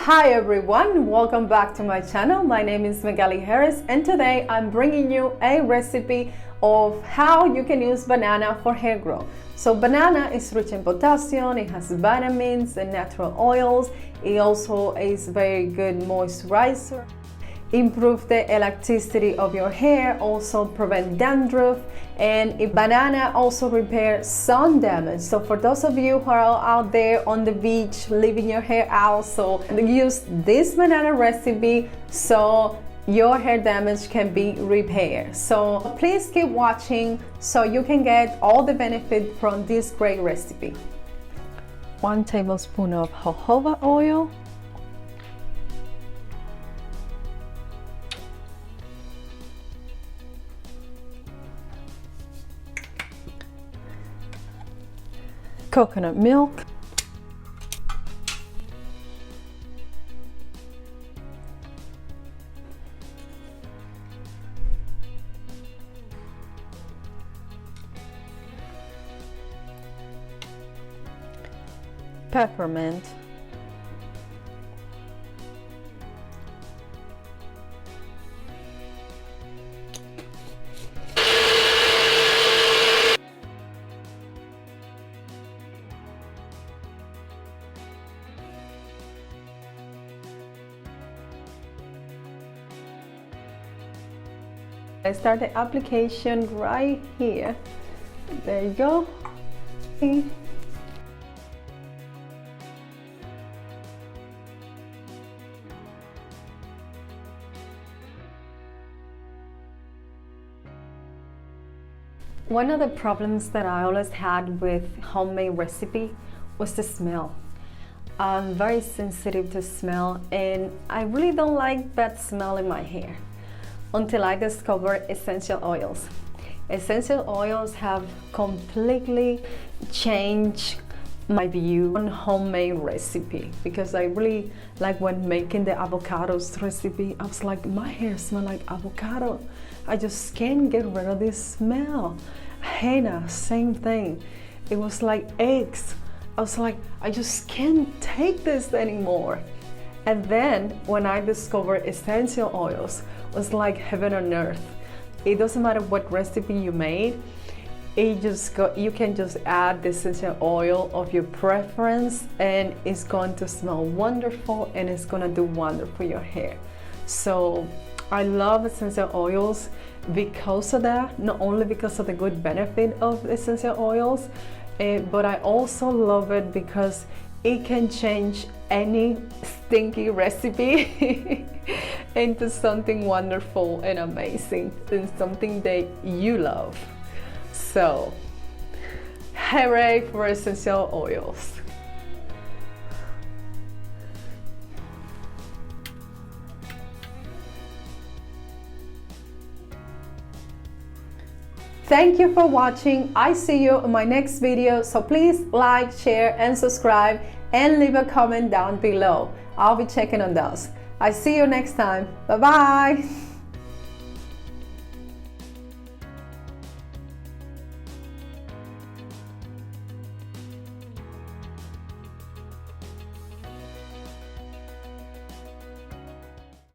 Hi everyone, welcome back to my channel. My name is Magali Harris and today I'm bringing you a recipe of how you can use banana for hair growth. So banana is rich in potassium, it has vitamins and natural oils. It also is very good moisturizer. Improve the elasticity of your hair, also prevent dandruff, and a banana also repair sun damage. So for those of you who are out there on the beach leaving your hair out, so use this banana recipe so your hair damage can be repaired. So please keep watching so you can get all the benefit from this great recipe. 1 tablespoon of jojoba oil, coconut milk, peppermint, I start the application right here. There you go. One of the problems that I always had with homemade recipe was the smell. I'm very sensitive to smell and I really don't like bad smell in my hair. Until I discovered essential oils. Essential oils have completely changed my view on homemade recipe because I really like when making the avocados recipe. I was like, my hair smells like avocado. I just can't get rid of this smell. Henna, same thing. It was like eggs. I was like, I just can't take this anymore. And then when I discovered essential oils, it was like heaven on earth. It doesn't matter what recipe you made, you can just add the essential oil of your preference and it's going to smell wonderful and it's going to do wonder for your hair. So I love essential oils because of that, not only because of the good benefit of essential oils, but I also love it because it can change any stinky recipe into something wonderful and amazing and something that you love. So, hooray for essential oils. Thank you for watching. I see you in my next video, so please like, share and subscribe and leave a comment down below. I'll be checking on those. I see you next time. Bye bye.